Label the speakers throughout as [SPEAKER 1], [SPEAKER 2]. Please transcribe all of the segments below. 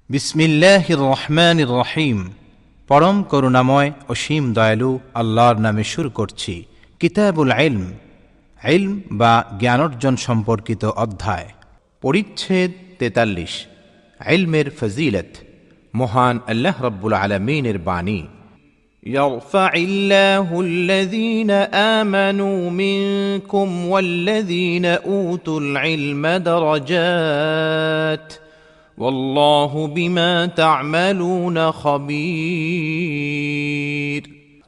[SPEAKER 1] বিসমিল্লাহির রহমানির রহিম। পরম করুণাময় অসীম দয়ালু আল্লাহর নামে শুরু করছি। কিতাবুল ইলম, ইলম বা জ্ঞানার্জন সম্পর্কিত অধ্যায়, পরিচ্ছেদ ৪৩। ইলমের ফজিলত। মহান আল্লাহ রাব্বুল আলামিনের বাণী, يرفع الله الذين آمنوا منكم والذين أوتوا العلم درجات والله بما تعملون خبير।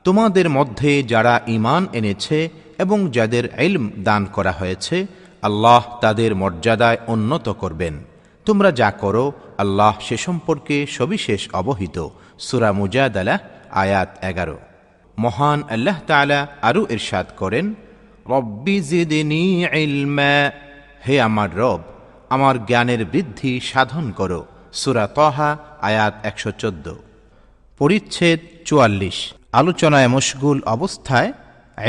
[SPEAKER 1] তোমাদের মধ্যে যারা ঈমান এনেছে এবং যাদের ইলম দান করা হয়েছে, আল্লাহ তাদের মর্যাদায় উন্নত করবেন। তোমরা যা করো আল্লাহ সে সম্পর্কে সবিশেষ অবহিত। সূরা মুজাদালাহ আয়াত ১১। মহান আল্লাহ তাআলা আরও ইরশাদ করেন, রব্বি জিদনি ইলমা, হে আমার রব, আমার জ্ঞানের বৃদ্ধি সাধন করো। সূরা তাহা আয়াত ১১৪। পরিচ্ছেদ ৪৪। আলোচনায় মশগুল অবস্থায়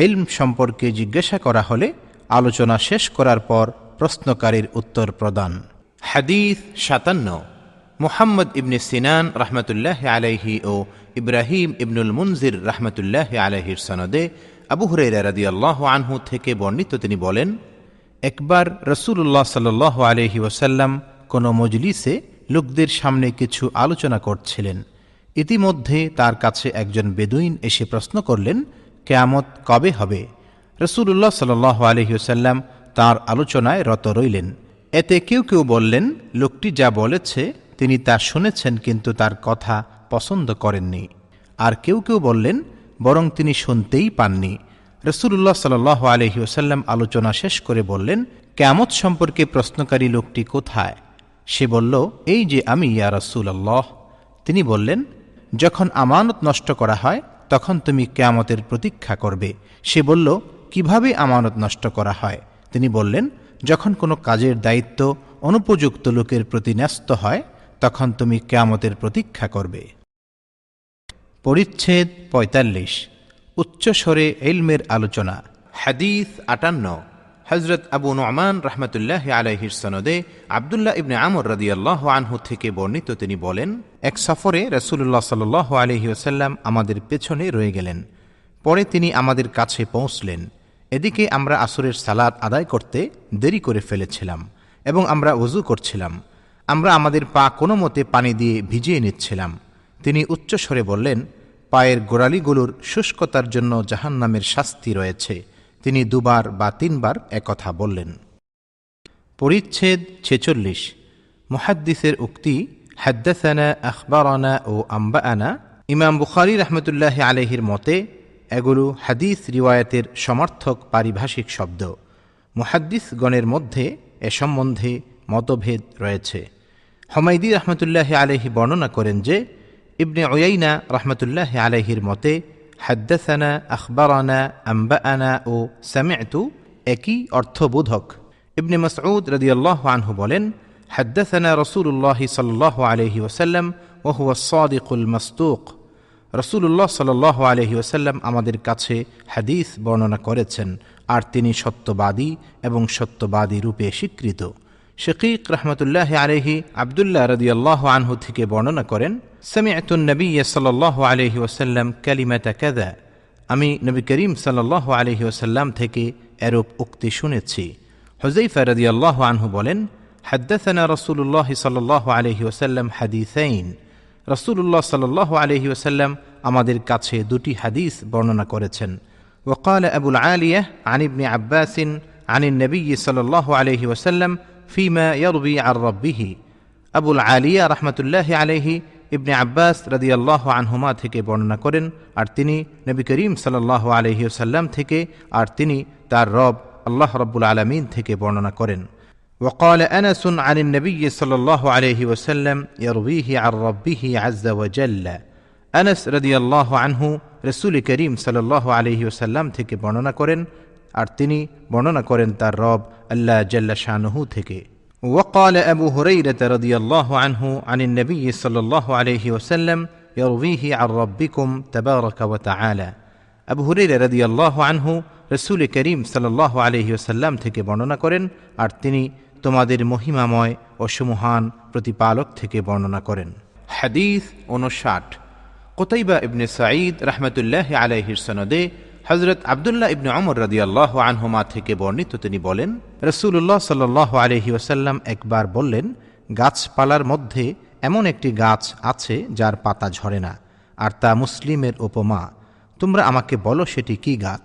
[SPEAKER 1] ইলম সম্পর্কে জিজ্ঞাসা করা হলে আলোচনা শেষ করার পর প্রশ্নকারীর উত্তর প্রদান। হাদিস ৫৭। মুহাম্মদ ইবনে সিনান রহমতুল্লাহ আলাইহি ও ইব্রাহিম ইবনুল মুনজির রহমতুল্লাহ আলাইহির সনদে আবু হুরায়রা রাদিয়াল্লাহু আনহু থেকে বর্ণিত, তিনি বলেন, একবার রাসূলুল্লাহ সাল্লাল্লাহু আলাইহি ওয়াসাল্লাম কোনো মজলিসে লোকদের সামনে কিছু আলোচনা করছিলেন। ইতিমধ্যে তার কাছে একজন বেদুইন এসে প্রশ্ন করলেন, কিয়ামত কবে হবে? রাসূলুল্লাহ সাল্লাল্লাহু আলাইহি ওয়াসাল্লাম তার আলোচনায় রত রইলেন। এতে কেউ কেউ বললেন, লোকটি যা বলেছে তিনি তা শুনেছেন কিন্তু তার কথা পছন্দ করেননি। আর কেউ কেউ বললেন, বরং তিনি শুনতেই পাননি। রাসূলুল্লাহ সাল্লাল্লাহু আলাইহি ওয়াসাল্লাম আলোচনা শেষ করে বললেন, কিয়ামত সম্পর্কে প্রশ্নকারী লোকটি কোথায়? সে বলল, এই যে আমি, ইয়া রাসূলুল্লাহ। তিনি বললেন, যখন আমানত নষ্ট করা হয় তখন তুমি কিয়ামতের প্রতীক্ষা করবে। সে বলল, কিভাবে আমানত নষ্ট করা হয়? তিনি বললেন, যখন কোনো কাজের দায়িত্ব অনুপযুক্ত লোকের প্রতি ন্যস্ত হয় তখন তুমি কিয়ামতের প্রতীক্ষা করবে। পরিচ্ছেদ ৪৫। উচ্চস্বরে ইলমের আলোচনা। হাদিস ৫৮। হযরত আবু নু'মান রাহমাতুল্লাহি আলাইহির সনদে আব্দুল্লাহ ইবনে আমর রাদিয়াল্লাহু আনহু থেকে বর্ণিত, তিনি বলেন, এক সফরে রাসূলুল্লাহ সাল্লাল্লাহু আলাইহি ওয়াসাল্লাম আমাদের পেছনে রয়ে গেলেন। পরে তিনি আমাদের কাছে পৌঁছলেন। এদিকে আমরা আসরের সালাত আদায় করতে দেরি করে ফেলেছিলাম এবং আমরা ওযু করছিলাম। আমরা আমাদের পা কোনো মতে পানি দিয়ে ভিজিয়ে নিচ্ছিলাম। তিনি উচ্চস্বরে বললেন, পায়ের গোড়ালিগুলোর শুষ্কতার জন্য জাহান্নামের শাস্তি রয়েছে। তিনি দুবার বা তিনবার একথা বললেন। পরিচ্ছেদ ৪৬। মুহাদ্দিসের উক্তি, হাদ্দাসানা, আখবারানা ও আম্বাআনা। ইমাম বুখারী রাহমাতুল্লাহি আলাইহির মতে এগুলো হাদিস রিওয়ায়াতের সমর্থক পারিভাষিক শব্দ। মুহাদ্দিসগণের মধ্যে এ সম্বন্ধে মতভেদ রয়েছে। হুমায়দী রাহমাতুল্লাহি আলাইহি বর্ণনা করেন যে, ইবনে উয়াইনা রাহমাতুল্লাহি আলাইহির মতে হাদ্দাসানা, আখবারানা, আম্বাআনা ও সামি'তু একই অর্থবোধক। ইবনে মাসউদ রাদিয়াল্লাহু আনহু বলেন, হাদ্দাসানা রাসূলুল্লাহ সাল্লাল্লাহু আলাইহি ওয়াসাল্লাম ওয়া হুয়া আস-সাদিকুল মাসদুক। রাসূলুল্লাহ সাল্লাল্লাহু আলাইহি ওয়াসাল্লাম আমাদের কাছে হাদিস বর্ণনা করেছেন, আর তিনি সত্যবাদী এবং সত্যবাদী রূপে স্বীকৃত। শাকীক রাহমাতুল্লাহি আলাইহি আব্দুল্লাহ রাদিয়াল্লাহু আনহু থেকে বর্ণনা করেন, সামি'তুন নবিয়্য সাল্লাল্লাহু আলাইহি ওয়াসাল্লাম কালিমাতা কাযা, আমি নবী করিম সাল্লাল্লাহু আলাইহি ওয়াসাল্লাম থেকে এরূপ উক্তি শুনেছি। হুযায়ফা রাদিয়াল্লাহু আনহু বলেন, হাদ্দাসানা রাসূলুল্লাহ সাল্লাল্লাহু আলাইহি ওয়াসাল্লাম হাদিসাইন। রাসূলুল্লাহ সাল্লাল্লাহু আলাইহি ওয়াসাল্লাম আমাদের কাছে দুটি হাদিস বর্ণনা করেছেন। ওয়াকাল আবুল আলিয়াহ আন ইবনে আব্বাস আন নবী সাল্লাল্লাহু আলাইহি ওয়াসাল্লাম ফিমা ইয়ারবি আন রাব্বিহি। আবুল আলিয়া রাহমাতুল্লাহি আলাইহি ইবনে আব্বাস রাদিয়াল্লাহু আনহুমা থেকে বর্ণনা করেন, আর তিনি নবী করিম সাল্লাল্লাহু আলাইহি ওয়াসাল্লাম থেকে, আর তিনি তার রব আল্লাহ রাব্বুল আলামিন থেকে বর্ণনা করেন। وقال أنس عن النبي صلى الله عليه وسلم يرويه عن ربه عز وجل। আনাস রাদিয়াল্লাহু আনহু রাসূল করিম সাল্লাল্লাহু আলাইহি ওয়াসাল্লাম থেকে বর্ণনা করেন, আর তিনি বর্ণনা করেন তার রব আল্লাহ জাল্লা শানুহু থেকে। وقال أبو هريرة رضي الله عنه عن النبي صلى الله عليه وسلم يرويه عن ربكم تبارك وتعالى। আবু হুরায়রা রাদিয়াল্লাহু আনহু রাসূল করিম সাল্লাল্লাহু আলাইহি ওয়াসাল্লাম থেকে বর্ণনা করেন, আর তিনি তোমাদের মহিমাময় ও ও সুমহান প্রতিপালক থেকে বর্ণনা করেন। হাদিস 59। কুতাইবা ইবনে সাঈদ রাহমাতুল্লাহি আলাইহির সনদে হযরত আব্দুল্লাহ ইবনে ওমর রাদিয়াল্লাহু আনহুমা থেকে বর্ণিত, তিনি বলেন, রাসূলুল্লাহ সাল্লাল্লাহু আলাইহি ওয়াসাল্লাম একবার বললেন, গাছপালার মধ্যে এমন একটি গাছ আছে যার পাতা ঝরে না, আর তা মুসলিমের উপমা। তোমরা আমাকে বলো সেটি কি গাছ?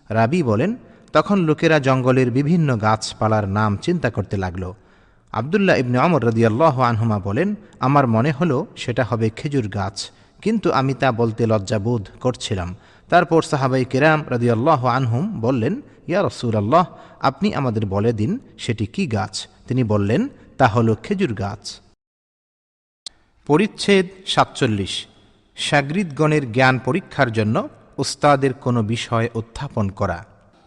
[SPEAKER 1] রাবী বলেন, তখন লোকেরা জঙ্গলের বিভিন্ন গাছপালার নাম চিন্তা করতে লাগল। আব্দুল্লাহ ইবনে ওমর রাদিয়াল্লাহু আনহুমা বলেন, আমার মনে হলো সেটা হবে খেজুর গাছ, কিন্তু আমি তা বলতে লজ্জাবোধ করছিলাম। তারপর সাহাবায়ে কেরাম রাদিয়াল্লাহু আনহুম বললেন, ইয়া রাসূলুল্লাহ, আপনি আমাদের বলে দিন সেটি কি গাছ? তিনি বললেন, তা হলো খেজুর গাছ। পরিচ্ছেদ 47। শাগরিদগণের জ্ঞান পরীক্ষার জন্য উস্তাদের কোনো বিষয় উত্থাপন করা।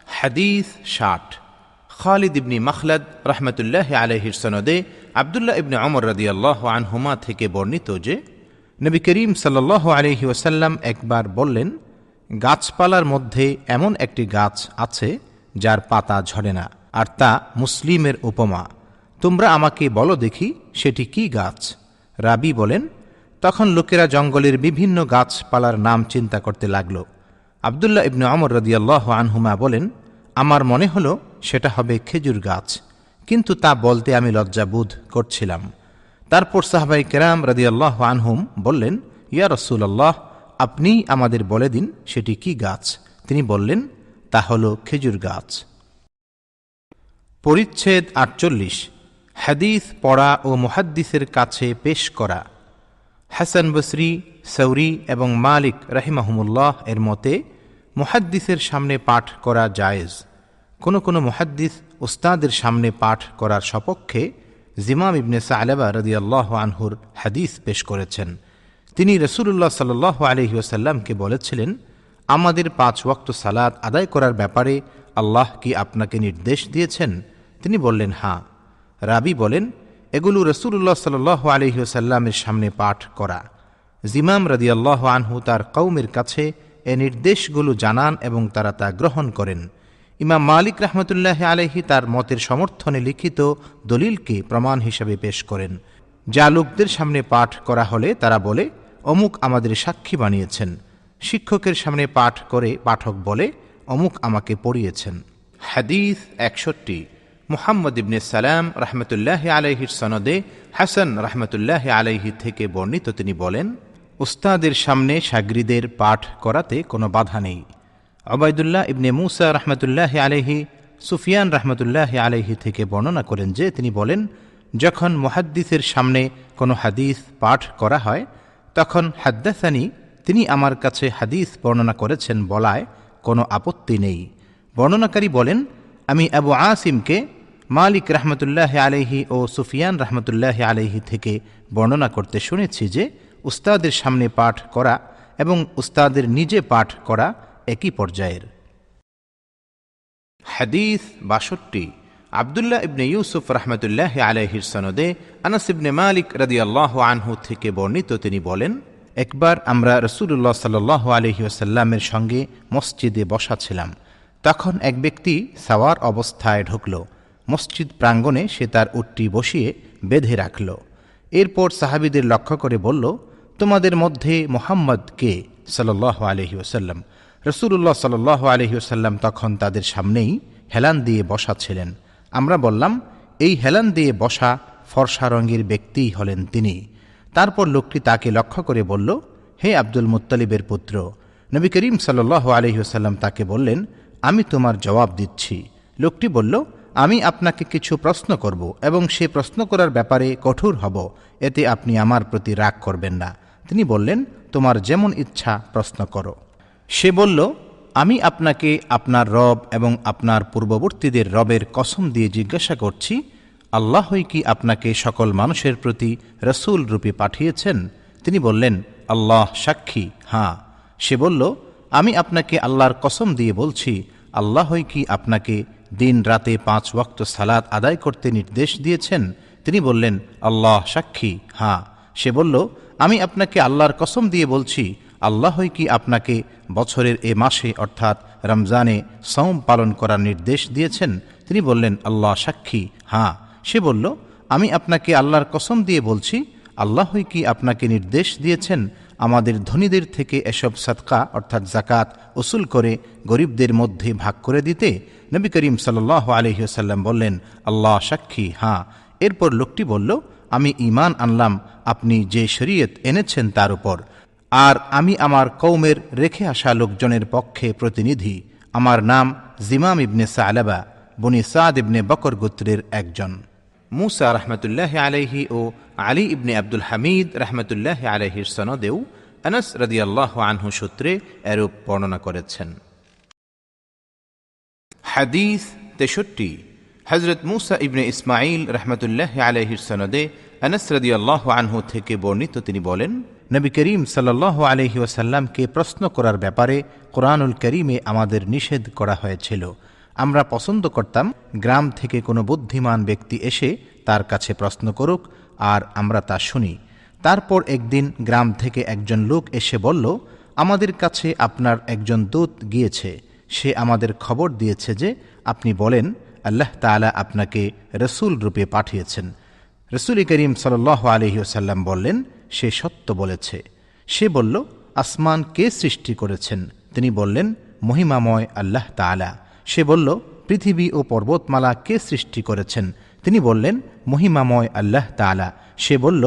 [SPEAKER 1] হাদিস 60। খালিদ ইবনে মাখলাদ রাহমাতুল্লাহি আলাইহির সনদে আব্দুল্লাহ ইবনে ওমর রাদিয়াল্লাহু আনহুমা থেকে বর্ণিত যে নবী করিম সাল্লাল্লাহু আলাইহি ওয়াসাল্লাম একবার বললেন, গাছপালার মধ্যে এমন একটি গাছ আছে যার পাতা ঝরে না, আর তা মুসলিমের উপমা। তোমরা আমাকে বলো দেখি সেটি কি গাছ? রাবী বলেন, তখন লোকেরা জঙ্গলের বিভিন্ন গাছপালার নাম চিন্তা করতে লাগল। আব্দুল্লাহ ইবনে ওমর রাদিয়াল্লাহু আনহুমা বলেন, আমার মনে হলো সেটা হবে খেজুর গাছ, কিন্তু তা বলতে আমি লজ্জাবোধ করছিলাম। তারপর সাহাবায়ে কেরাম রাদিয়াল্লাহু আনহুম বললেন, ইয়া রাসূলুল্লাহ, আপনি আমাদের বলে দিন সেটি কি গাছ? তিনি বললেন, তা হলো খেজুর গাছ। পরিচ্ছেদ 48। হাদিস পড়া ও মুহাদ্দিসের কাছে পেশ করা। হাসান বসরি, সৌরি এবং মালিক রাহিমাহুমুল্লাহ এর মতে মুহাদ্দিসের সামনে পাঠ করা জায়েজ। কোনো মুহাদ্দিস উস্তাদের সামনে পাঠ করার সপক্ষে জিমাম ইবনে সা'লাবা রাদিয়াল্লাহু আনহুর হাদিস পেশ করেছেন। তিনি রাসূলুল্লাহ সাল্লাল্লাহু আলাইহি ওয়াসাল্লামকে বলেছিলেন, আমাদের 5 ওয়াক্ত সালাত আদায় করার ব্যাপারে আল্লাহ কি আপনাকে নির্দেশ দিয়েছেন? তিনি বললেন, হ্যাঁ। রাবী বলেন, এগুলো রাসূলুল্লাহ সাল্লাল্লাহু আলাইহি ওয়াসাল্লামের সামনে পাঠ করা। জিমাম রাদিয়াল্লাহু আনহু তার কওমের কাছে এ নির্দেশগুলো জানান এবং তারা তা গ্রহণ করেন। ইমাম মালিক রাহমাতুল্লাহি আলাইহি তার মতের সমর্থনে লিখিত দলিলকে প্রমাণ হিসেবে পেশ করেন, যা লোকদের সামনে পাঠ করা হলে তারা বলে, অমুক আমাদের সাক্ষী বানিয়েছেন। শিক্ষকের সামনে পাঠ করে পাঠক বলে, অমুক আমাকে পড়িয়েছেন। হাদিস 61। মুহাম্মদ ইবনে সালাম রাহমাতুল্লাহি আলাইহির সনদে হাসান রাহমাতুল্লাহি আলাইহি থেকে বর্ণিত, তিনি বলেন, উস্তাদের সামনে শাগরিদের পাঠ করাতে কোনো বাধা নেই। উবাইদুল্লাহ ইবনে মুসা রাহমাতুল্লাহি আলাইহি সুফিয়ান রাহমাতুল্লাহি আলাইহি থেকে বর্ণনা করেন যে তিনি বলেন, যখন মুহাদ্দিসের সামনে কোনো হাদিস পাঠ করা হয় তখন হাদ্দাসানি, তিনি আমার কাছে হাদিস বর্ণনা করেছেন বলায় কোনো আপত্তি নেই। বর্ণনাকারী বলেন, আমি আবু আসিমকে মালিক রাহমাতুল্লাহি আলাইহি ও সুফিয়ান রাহমাতুল্লাহি আলাইহি থেকে বর্ণনা করতে শুনেছি যে উস্তাদের সামনে পাঠ করা এবং উস্তাদের নিজে পাঠ করা একই পর্যায়ের। হাদিস 62। আব্দুল্লাহ ইবনে ইউসুফ রাহমাতুল্লাহি আলাইহির সনদে আনাস ইবনে মালিক রাদিয়াল্লাহু আনহু থেকে বর্ণিত, তিনি বলেন, একবার আমরা রাসূলুল্লাহ সাল্লাল্লাহু আলাইহি ওয়াসাল্লামের সঙ্গে মসজিদে বসা ছিলাম। তখন এক ব্যক্তি সাওয়ার অবস্থায় ঢুকল। মসজিদ প্রাঙ্গণে সে তার উটটি বসিয়ে বেঁধে রাখল। এরপর সাহাবীদের লক্ষ্য করে বলল, তোমাদের মধ্যে মুহাম্মদ কে সাল্লাল্লাহু আলাইহি ওয়াসাল্লাম? রাসূলুল্লাহ সাল্লাল্লাহু আলাইহি ওয়াসাল্লাম তখন তাদের সামনেই হেলান দিয়ে বসা ছিলেন। আমরা বললাম, এই হেলান দিয়ে বসা ফর্সা রঙের ব্যক্তিই হলেন তিনি। তারপর লোকটি তাকে লক্ষ্য করে বলল, হে আব্দুল মুত্তালিবের পুত্র। নবী করিম সাল্লাল্লাহু আলাইহি ওয়াসাল্লাম তাকে বললেন, আমি তোমার জবাব দিচ্ছি। লোকটি বলল, আমি আপনাকে কিছু প্রশ্ন করব এবং সে প্রশ্ন করার ব্যাপারে কঠোর হব, এতে আপনি আমার প্রতি রাগ করবেন না। তিনি বললেন, তোমার যেমন ইচ্ছা প্রশ্ন করো। সে বলল, আমি আপনাকে আপনার রব এবং আপনার পূর্ববর্তীদের রবের কসম দিয়ে জিজ্ঞাসা করছি, আল্লাহই কি আপনাকে সকল মানুষের প্রতি রসূল রূপে পাঠিয়েছেন? তিনি বললেন, আল্লাহ সাক্ষী, হ্যাঁ। সে বলল, আমি আপনাকে আল্লাহর কসম দিয়ে বলছি, আল্লাহই কি আপনাকে দিন রাতে 5 ওয়াক্ত সালাত আদায় করতে নির্দেশ দিয়েছেন? তিনি বললেন, আল্লাহ সাক্ষী, হ্যাঁ। সে বলল, আমি আপনাকে আল্লাহর কসম দিয়ে বলছি, আল্লাহই কি আপনাকে বছরের এ মাসে অর্থাৎ রমজানে সওম পালন করার নির্দেশ দিয়েছেন? তিনি বললেন, আল্লাহ সাক্ষী, হ্যাঁ। সে বলল, আমি আপনাকে আল্লাহর কসম দিয়ে বলছি, আল্লাহই কি আপনাকে নির্দেশ দিয়েছেন আমাদের ধনীদের থেকে এসব সাদকা অর্থাৎ জাকাত উসুল করে গরিবদের মধ্যে ভাগ করে দিতে? নবী করিম সাল্লাল্লাহু আলাইহি ওয়াসাল্লাম বললেন, আল্লাহ সাক্ষী, হ্যাঁ। এরপর লোকটি বলল, আমি ঈমান আনলাম আপনি যে শরীয়ত এনেছেন তার উপর, আর আমি আমার কওমের রেখে আসা লোকজনের পক্ষে প্রতিনিধি। আমার নাম জিমাম ইবনে সালাবা, বনি সাদ ইবনে বকর গোত্রের একজন। মুসা রহমতুল্লাহ আলাইহি ও আলী ইবনে আব্দুল হামিদ রহমতুল্লাহ আলাইহির সনদেও আনাস রাদিয়াল্লাহু আনহু সূত্রে এরূপ বর্ণনা করেছেন। হাদিস 63। হযরত মুসা ইবনে ইসমাঈল রহমতুল্লাহ আলাইহির সনদে আনাস রাদিয়াল্লাহু আনহু থেকে বর্ণিত, তিনি বলেন, নবী করিম সাল্লাল্লাহু আলাইহি ওয়াসাল্লামকে প্রশ্ন করার ব্যাপারে কোরআনুল কারীমে আমাদের নিষেধ করা হয়েছিল। আমরা পছন্দ করতাম গ্রাম থেকে কোনো বুদ্ধিমান ব্যক্তি এসে তার কাছে প্রশ্ন করুক আর আমরা তা শুনি। তারপর একদিন গ্রাম থেকে একজন লোক এসে বলল, আমাদের কাছে আপনার একজন দূত গিয়েছে, সে আমাদের খবর দিয়েছে যে আপনি বলেন আল্লাহ তাআলা আপনাকে রসূল রূপে পাঠিয়েছেন। রসূল করিম সাল্লাল্লাহু আলাইহি ওয়াসাল্লাম বললেন, সে সত্য বলেছে। সে বলল, আসমান কে সৃষ্টি করেছেন? তিনি বললেন, মহিমাময় আল্লাহ তাআলা। সে বলল, পৃথিবী ও পর্বতমালা কে সৃষ্টি করেছেন? তিনি বললেন, মহিমাময় আল্লাহ তাআলা। সে বলল,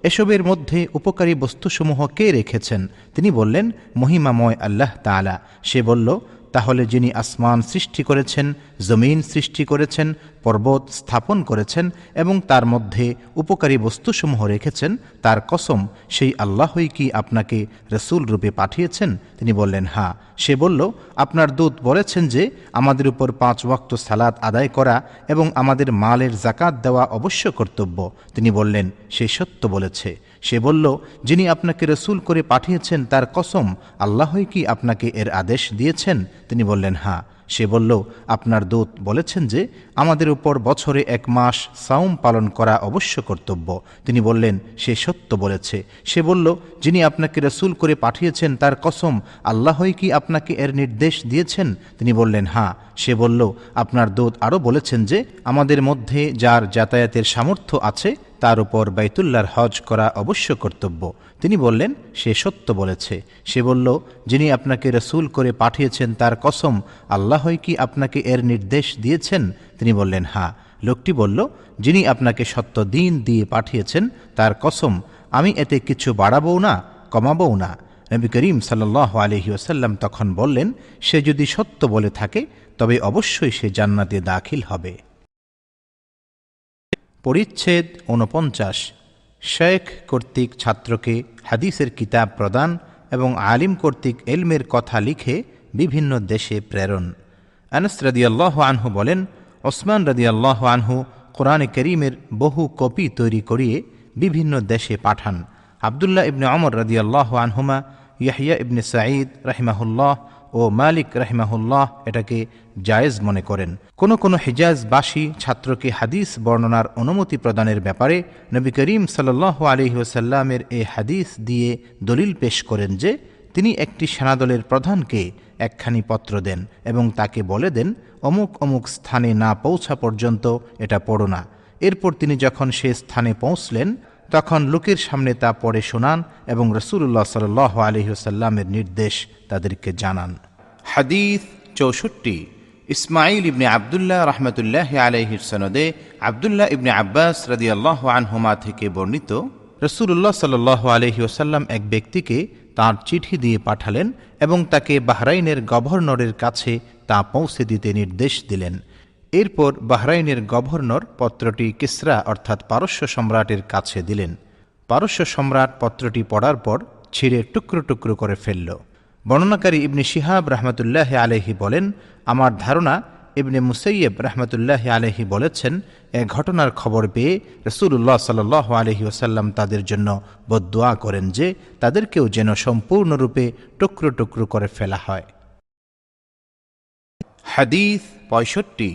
[SPEAKER 1] এসবের মধ্যে উপকারী বস্তুসমূহ কে রেখেছেন? তিনি বললেন, মহিমাময় আল্লাহ তাআলা। সে বলল, তাহলে যিনি আসমান সৃষ্টি করেছেন, জমিন সৃষ্টি করেছেন, পর্বত স্থাপন করেছেন এবং তার মধ্যে উপকারী বস্তুসমূহ রেখেছেন, তার কসম সেই আল্লাহই কি আপনাকে রসূল রূপে পাঠিয়েছেন? তিনি বললেন, হ্যাঁ। সে বলল, আপনার দূত বলেছেন যে আমাদের উপর 5 ওয়াক্ত সালাত আদায় করা এবং আমাদের মালের যাকাত দেওয়া অবশ্য কর্তব্য। তিনি বললেন, সে সত্য বলেছে। সে বলল, যিনি আপনাকে রসূল করে পাঠিয়েছেন তার কসম আল্লাহই কি আপনাকে এর আদেশ দিয়েছেন? তিনি বললেন, হ্যাঁ। সে বলল, আপনার দূত বলেছেন যে আমাদের উপর বছরে 1 মাস সাওম পালন করা অবশ্য কর্তব্য। তিনি বললেন, সে সত্য বলেছে। সে বলল, যিনি আপনাকে রসূল করে পাঠিয়েছেন তার কসম আল্লাহই কি আপনাকে এর নির্দেশ দিয়েছেন? তিনি বললেন, হ্যাঁ। সে বলল, আপনার দূত আরও বলেছেন যে আমাদের মধ্যে যার যাতায়াতের সামর্থ্য আছে তার উপর বাইতুল্লাহর হজ করা অবশ্য কর্তব্য। তিনি বললেন, সে সত্য বলেছে। সে বলল, যিনি আপনাকে রসূল করে পাঠিয়েছেন তার কসম আল্লাহই কি আপনাকে এর নির্দেশ দিয়েছেন? তিনি বললেন, হ্যাঁ। লোকটি বলল, যিনি আপনাকে সত্য দিন দিয়ে পাঠিয়েছেন তার কসম আমি এতে কিছু বাড়াবও না কমাবও না। নবী করিম সাল্লাল্লাহু আলাইহি ওয়াসাল্লাম তখন বললেন, সে যদি সত্য বলে থাকে তবে অবশ্যই সে জান্নাতে দাখিল হবে। পরিচ্ছেদ 49। শেখ কর্তৃক ছাত্রকে হাদিসের কিতাব প্রদান এবং আলিম কর্তৃক এলমের কথা লিখে বিভিন্ন দেশে প্রেরণ। আনাস রাদিয়াল্লাহু আনহু বলেন, ওসমান রাদিয়াল্লাহু আনহু কোরআনে কারীমের বহু কপি তৈরি করিয়ে বিভিন্ন দেশে পাঠান। আবদুল্লাহ ইবনে ওমর রাদিয়াল্লাহু আনহুমা, ইয়াহইয়া ইবনে সাঈদ রাহিমাহুল্লাহ ও মালিক রাহিমাহুল্লাহ এটাকে জায়েজ মনে করেন। কোন হিজাজবাসী ছাত্রকে হাদিস বর্ণনার অনুমতি প্রদানের ব্যাপারে নবী করিম সাল্লাল্লাহু আলাইহি ওয়াসাল্লামের এই হাদিস দিয়ে দলিল পেশ করেন যে তিনি একটি সেনাদলের প্রধানকে একখানি পত্র দেন এবং তাকে বলে দেন, অমুক অমুক স্থানে না পৌঁছা পর্যন্ত এটা পড়ো না। এরপর তিনি যখন সে স্থানে পৌঁছলেন তখন লোকের সামনে তা পড়ে শোনান এবং রাসূলুল্লাহ সাল্লাল্লাহু আলাইহি ওয়াসাল্লামের নির্দেশ তাদেরকে জানান। হাদিস 64। ইসমাঈল ইবনে আবদুল্লাহ রহমতুল্লাহ আলাইহির সনদে আবদুল্লাহ ইবনে আব্বাস রাদিয়াল্লাহু আনহুমা থেকে বর্ণিত, রাসূলুল্লাহ সাল্লাল্লাহু আলাইহি ওয়াসাল্লাম এক ব্যক্তিকে তাঁর চিঠি দিয়ে পাঠালেন এবং তাকে বাহরাইনের গভর্নরের কাছে তা পৌঁছে দিতে নির্দেশ দিলেন। এরপর বাহরাইনের গভর্নর পত্রটি কিসরা অর্থাৎ পারস্য সম্রাটের কাছে দিলেন। পারস্য সম্রাট পত্রটি পড়ার পর ছিঁড়ে টুকরো টুকরো করে ফেলল। বর্ণনাকারী ইবনে শিহাব রহমতুল্লাহ আলাইহি বলেন, আমার ধারণা ইবনে মুসাইয়্যিব রহমতুল্লাহ আলাইহি বলেছেন, এ ঘটনার খবর পেয়ে রাসূলুল্লাহ সাল্লাল্লাহু আলাইহি ওয়াসাল্লাম তাদের জন্য বদদুয়া করেন যে তাদেরকেও যেন সম্পূর্ণরূপে টুকরো টুকরো করে ফেলা হয়। হাদিস 65।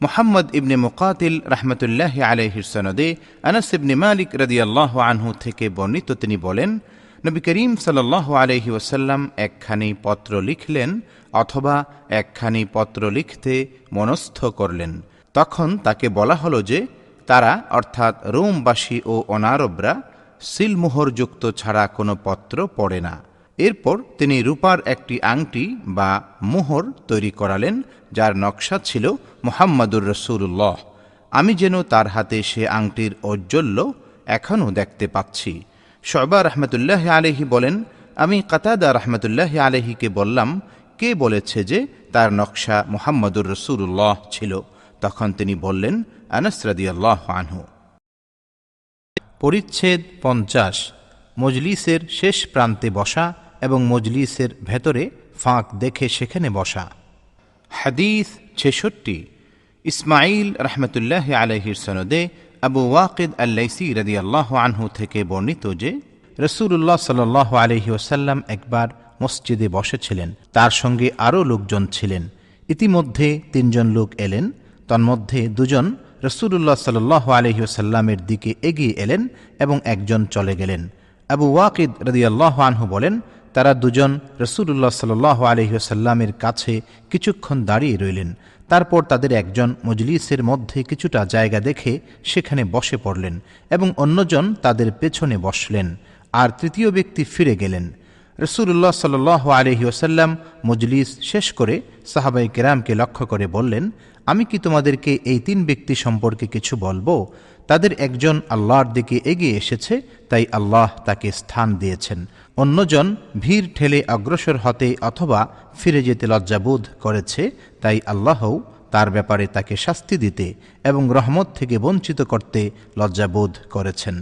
[SPEAKER 1] মুহাম্মদ ইবনে মুকাতিল রহমতুল্লাহ আলাইহির সনদে আনাস ইবনে মালিক রাদিয়াল্লাহু আনহু থেকে বর্ণিত, তিনি বলেন, নবী করিম সাল্লাল্লাহু আলাইহি ওয়াসাল্লাম একখানি পত্র লিখলেন অথবা একখানি পত্র লিখতে মনস্থ করলেন। তখন তাকে বলা হলো যে তারা অর্থাৎ রোমবাসী ও অনারবরা সিলমোহরযুক্ত ছাড়া কোনো পত্র পড়ে না। এরপর তিনি রূপার একটি আংটি বা মোহর তৈরি করালেন, যার নকশা ছিল মুহাম্মাদুর রাসূলুল্লাহ। আমি যেন তার হাতে সে আংটির ঔজ্জ্বল্য এখনও দেখতে পাচ্ছি। শুবা রাহমাতুল্লাহি আলাইহি বলেন, আমি কাতাদা রাহমাতুল্লাহি আলাইহিকে বললাম, কে বলেছে যে তার নকশা মুহাম্মাদুর রাসূলুল্লাহ ছিল? তখন তিনি বললেন, আনাস রাদিয়াল্লাহু আনহু। পরিচ্ছেদ 50। মজলিসের শেষ প্রান্তে বসা এবং মজলিসের ভেতরে ফাঁক দেখে সেখানে বসা। হাদিস 66। ইসমাঈল রাহমাতুল্লাহি আলাইহির সনদে আবু ওয়াকিদ আল-লাইসি রাদিয়াল্লাহু আনহু থেকে বর্ণিত যে রাসূলুল্লাহ সাল্লাল্লাহু আলাইহি ওয়াসাল্লাম একবার মসজিদে বসেছিলেন, তার সঙ্গে আরও লোকজন ছিলেন। ইতিমধ্যে 3 জন লোক এলেন, তন্মধ্যে 2 জন রাসূলুল্লাহ সাল্লাল্লাহু আলাইহি ওয়াসাল্লামের দিকে এগিয়ে এলেন এবং 1 জন চলে গেলেন। আবু ওয়াকিদ রাদিয়াল্লাহু আনহু বলেন, তারা 2 জন রাসূলুল্লাহ সাল্লাল্লাহু আলাইহি ওয়াসাল্লামের কাছে কিছুক্ষণ দাঁড়িয়ে রইলেন। তারপর তাদের একজন মজলিসের মধ্যে কিছুটা জায়গা দেখে সেখানে বসে পড়লেন এবং অন্যজন তাদের পেছনে বসলেন, আর তৃতীয় ব্যক্তি ফিরে গেলেন। রাসূলুল্লাহ সাল্লাল্লাহু আলাইহি ওয়াসাল্লাম মজলিস শেষ করে সাহাবায়ে কেরামকে লক্ষ্য করে বললেন, আমি কি তোমাদেরকে এই 3 ব্যক্তি সম্পর্কে কিছু বলবো? তাদের একজন আল্লাহর দিকে এগিয়ে এসেছে, তাই আল্লাহ তাকে স্থান দিয়েছেন। অন্যজন ভিড় ঠেলে অগ্রসর হতে অথবা ফিরে যেতে লজ্জাবোধ করেছে, তাই আল্লাহও তার ব্যাপারে তাকে শাস্তি দিতে এবং রহমত থেকে বঞ্চিত করতে লজ্জাবোধ করেছেন।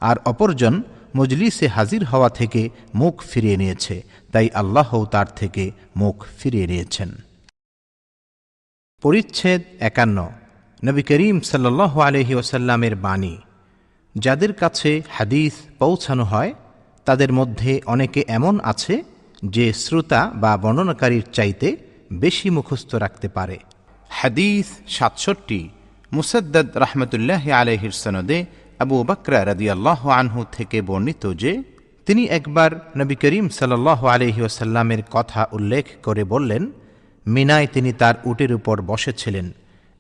[SPEAKER 1] আর অপরজন মজলিসে হাজির হওয়া থেকে মুখ ফিরিয়ে নিয়েছে, তাই আল্লাহও তার থেকে মুখ ফিরিয়ে নিয়েছেন। পরিচ্ছেদ 51। নবী করিম সাল্লাল্লাহু আলাইহি ওয়াসাল্লামের বাণী। যাদের কাছে হাদিস পৌঁছানো হয় তাদের মধ্যে অনেকে এমন আছে যে শ্রোতা বা বর্ণনাকারীর চাইতে বেশি মুখস্থ রাখতে পারে। হাদিস 67। মুসাদ্দাদ রাহমাতুল্লাহি আলাইহির সনদে আবু বকর রাদিয়াল্লাহু আনহু থেকে বর্ণিত যে তিনি একবার নবী করিম সাল্লাল্লাহু আলাইহি ওয়াসাল্লামের কথা উল্লেখ করে বললেন, মিনায় তিনি তার উটের উপর বসেছিলেন।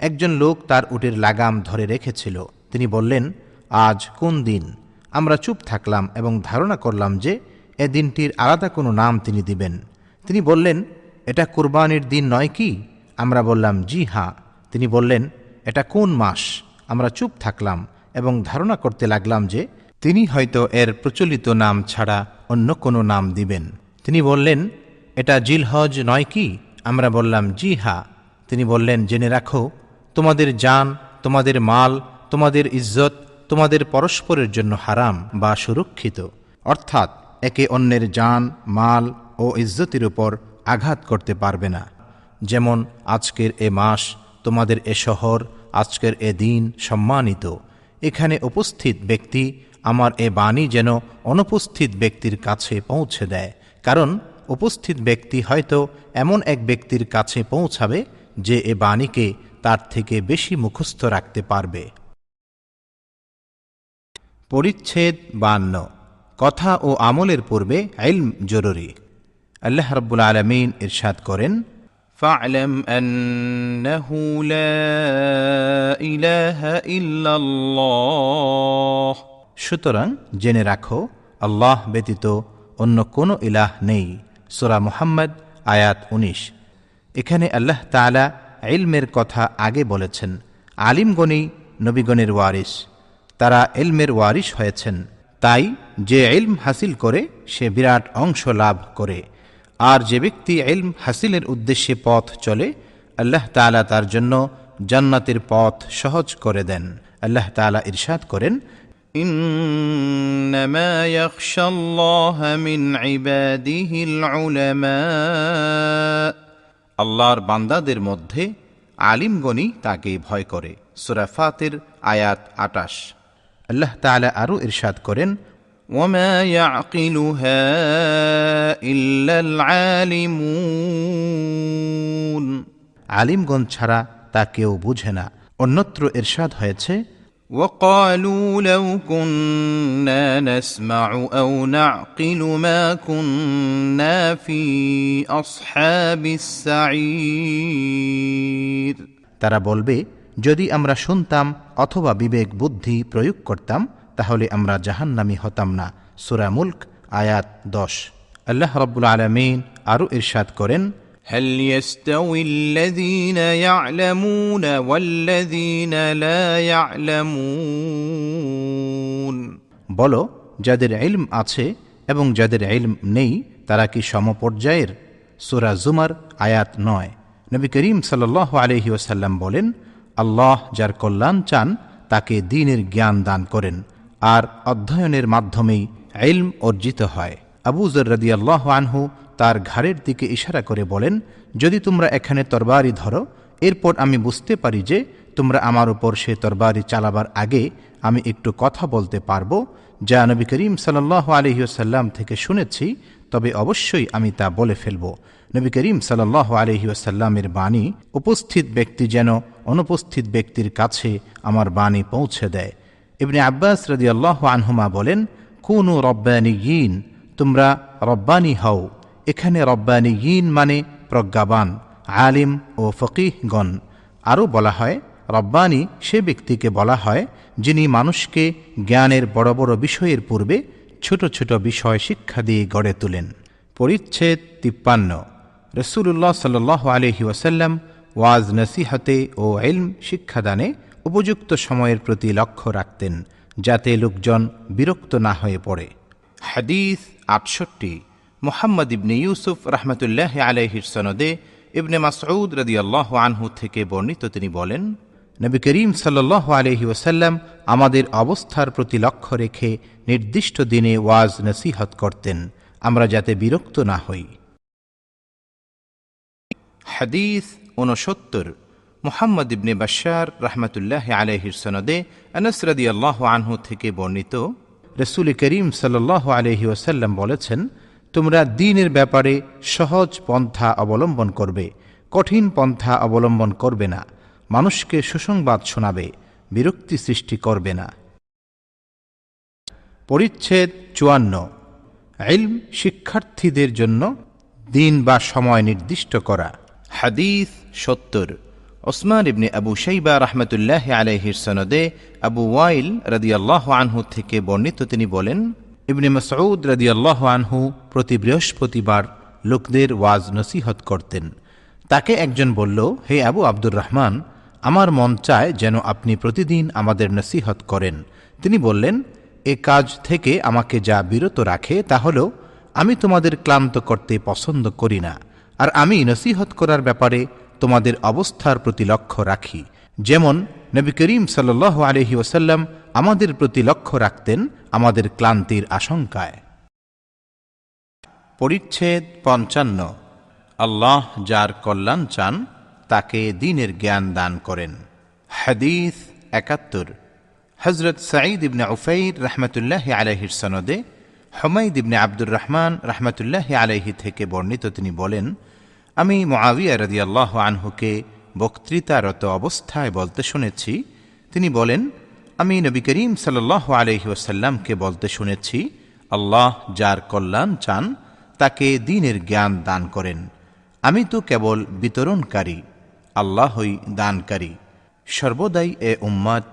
[SPEAKER 1] একজন লোক তার উটের লাগাম ধরে রেখেছিল। তিনি বললেন, আজ কোন দিন? আমরা চুপ থাকলাম এবং ধারণা করলাম যে এ দিনটির আলাদা কোনো নাম তিনি দিবেন। তিনি বললেন, এটা কুরবানির দিন নয় কি? আমরা বললাম, জি হ্যাঁ। তিনি বললেন, এটা কোন মাস? আমরা চুপ থাকলাম এবং ধারণা করতে লাগলাম যে তিনি হয়তো এর প্রচলিত নাম ছাড়া অন্য কোনো নাম দিবেন। তিনি বললেন, এটা জিলহজ নয় কি? আমরা বললাম, জি হ্যাঁ। তিনি বললেন, জেনে রাখো, তোমাদের জান, তোমাদের মাল, তোমাদের ইজ্জত তোমাদের পরস্পরের জন্য হারাম বা সুরক্ষিত, অর্থাৎ একে অন্যের জান, মাল ও ইজ্জতের উপর আঘাত করতে পারবে না। যেমন আজকের এ মাস, তোমাদের এ শহর, আজকের এ দিন সম্মানিত। এখানে উপস্থিত ব্যক্তি আমার এ বাণী যেন অনুপস্থিত ব্যক্তির কাছে পৌঁছে দেয়, কারণ উপস্থিত ব্যক্তি হয়তো এমন এক ব্যক্তির কাছে পৌঁছাবে যে এ বাণীকে তার থেকে বেশি মুখস্থ রাখতে পারবে। পরিচ্ছেদ 52। কথা ও আমলের পূর্বে ইলম জরুরি। আল্লাহ রাব্বুল আলামিন ইরশাদ করেন, ফা'লাম আন্নাহু লা ইলাহা ইল্লাল্লাহ। সুতরাং জেনে রাখো, আল্লাহ ব্যতীত অন্য কোনো ইলাহ নেই। সূরা মুহাম্মদ আয়াত 19। এখানে আল্লাহ তাআলা ইলমের কথা আগে বলেছেন। আলিমগণই নবীগণের ওয়ারিস, তারা ইলমের ওয়ারিস হয়েছেন। তাই যে ইলম হাসিল করে সে বিরাট অংশ লাভ করে, আর যে ব্যক্তি ইলম হাসিলের উদ্দেশ্যে পথ চলে আল্লাহ তাআলা তার জন্য জান্নাতের পথ সহজ করে দেন। আল্লাহ তাআলা ইরশাদ করেন, ইন্নামা ইয়াখশাল্লাহা মিন ইবাদিহিল উলামা। আল্লাহর বান্দাদের মধ্যে আলিমগণই তাকে ভয় করে। সূরা ফাতির আয়াত 28। আল্লাহ তাআলা আরও ইরশাদ করেন, ওয়ামা ইয়াকিলুহা ইল্লাল আলিমুন। আলিমগণ ছাড়া তা কেউ বুঝে না। অন্যত্র ইরশাদ হয়েছে, ওয়াকালু লাউ কুন্না নাসমাউ আও নাকিলু মা কুন্না ফি আসহাবিস সাঈর। তারা বলবে, যদি আমরা শুনতাম অথবা বিবেক বুদ্ধি প্রয়োগ করতাম তাহলে আমরা জাহান্নামী হতাম না। সূরা মুলক আয়াত 10। আল্লাহ রাব্বুল আলামিন আরও ইরশাদ করেন,
[SPEAKER 2] هل يستوي الذين يعلمون والذين لا يعلمون
[SPEAKER 1] বলো, যাদের ইলম আছে এবং যাদের ইলম নেই তারা কি সমপর্যায়ের? সূরা জুমার আয়াত 9। নবী করিম সাল্লাল্লাহু আলাইহি ওয়াসাল্লাম বলেন, আল্লাহ যার কল্যাণ চান তাকে দ্বীনের জ্ঞান দান করেন, আর অধ্যয়নের মাধ্যমেই ইলম অর্জিত হয়। আবু যর রাদিয়াল্লাহু আনহু তার ঘাড়ের দিকে ইশারা করে বলেন, যদি তোমরা এখানে তরবারি ধরো, এরপর আমি বুঝতে পারি যে তোমরা আমার উপর সে তরবারি চালাবার আগে আমি একটু কথা বলতে পারবো, যা নবী করিম সাল্লাল্লাহু আলাইহি ওয়াসাল্লাম থেকে শুনেছি, তবে অবশ্যই আমি তা বলে ফেলব। নবী করিম সাল্লাল্লাহু আলাইহি ওয়াসাল্লামের বাণী উপস্থিত ব্যক্তি যেন অনুপস্থিত ব্যক্তির কাছে আমার বাণী পৌঁছে দেয়। ইবনে আব্বাস রাদিয়াল্লাহু আনহুমা বলেন, কুনু রব্বানিয়িন, তোমরা রব্বানি হও। এখানে রব্বানিয়িন মানে প্রজ্ঞাবান, আলিম ও ফকিহগণ। আরও বলা হয়, রব্বানি সে ব্যক্তিকে বলা হয় যিনি মানুষকে জ্ঞানের বড় বড় বিষয়ের পূর্বে ছোট ছোট বিষয় শিক্ষা দিয়ে গড়ে তোলেন। পরিচ্ছেদ 53। রাসূলুল্লাহ সাল্লাল্লাহু আলাইহি ওয়াসাল্লাম ওয়াজ নসিহতে ও ইলম শিক্ষাদানে উপযুক্ত সময়ের প্রতি লক্ষ্য রাখতেন, যাতে লোকজন বিরক্ত না হয়ে পড়ে।
[SPEAKER 2] হাদিস 68। মুহাম্মদ ইবনে ইউসুফ রাহমাতুল্লাহি আলাইহির সনদে ইবনে মাসউদ রাদিয়াল্লাহু আনহু থেকে বর্ণিত, তিনি বলেন,
[SPEAKER 1] নবী করিম সাল্লাল্লাহু আলাইহি ওয়াসাল্লাম আমাদের অবস্থার প্রতি লক্ষ্য রেখে নির্দিষ্ট দিনে ওয়াজ নসিহত করতেন, আমরা যাতে বিরক্ত না হই।
[SPEAKER 2] হাদিস 69। মুহাম্মদ ইবনে বাশশার রাহমাতুল্লাহি আলাইহির সনদে আনাস রাদিয়াল্লাহু আনহু থেকে বর্ণিত,
[SPEAKER 1] রাসূল করিম সাল্লাল্লাহু আলাইহি ওয়াসাল্লাম বলেছেন, তোমরা দ্বীনের ব্যাপারে সহজ পন্থা অবলম্বন করবে, কঠিন পন্থা অবলম্বন করবে না, মানুষকে সুসংবাদ শোনাবে, বিরক্তি সৃষ্টি করবে না। পরিচ্ছেদ 54। ইলম শিক্ষার্থীদের জন্য দিন বা সময় নির্দিষ্ট করা।
[SPEAKER 2] হাদিস 70। ওসমান ইবনে আবু শাইবা রাহমাতুল্লাহি আলাইহির সনদে আবু ওয়াইল রাদিয়াল্লাহু আনহু থেকে বর্ণিত, তিনি বলেন,
[SPEAKER 1] ইবনে মাসউদ রাদিয়াল্লাহু আনহু প্রতি বৃহস্পতিবার লোকদের ওয়াজ নসিহত করতেন। তাকে একজন বলল, হে আবু আব্দুর রহমান, আমার মন চায় যেন আপনি প্রতিদিন আমাদের নসিহত করেন। তিনি বললেন, এ কাজ থেকে আমাকে যা বিরত রাখে তা হল আমি তোমাদের ক্লান্ত করতে পছন্দ করি না, আর আমি নসিহত করার ব্যাপারে তোমাদের অবস্থার প্রতি লক্ষ্য রাখি, যেমন নবী করিম সাল্লাল্লাহু আলাইহি ওয়াসাল্লাম আমাদের প্রতি লক্ষ্য রাখতেন আমাদের ক্লান্তির আশঙ্কায়।
[SPEAKER 2] পরিচ্ছেদ 55। আল্লাহ যার কল্যাণ চান তাকে দ্বীনের জ্ঞান দান করেন। হাদিস 71। হযরত সাঈদ ইবনে উফাইর রাহমাতুল্লাহি আলাইহির সনদে হুমাইদ ইবনে আব্দুর রহমান রাহমাতুল্লাহি আলাইহি থেকে বর্ণিত, তিনি বলেন, আমি মুআবিয়া রাদিয়াল্লাহু আনহুকে বক্তৃতারত অবস্থায় বলতে শুনেছি। তিনি বলেন, আমি নবী করিম সাল্লাল্লাহু আলাইহি ওয়াসাল্লামকে বলতে শুনেছি, আল্লাহ যার কল্যাণ চান তাকে দ্বীনের জ্ঞান দান করেন। আমি তো কেবল বিতরণকারী, আল্লাহই দানকারী। সর্বদাই এ উম্মত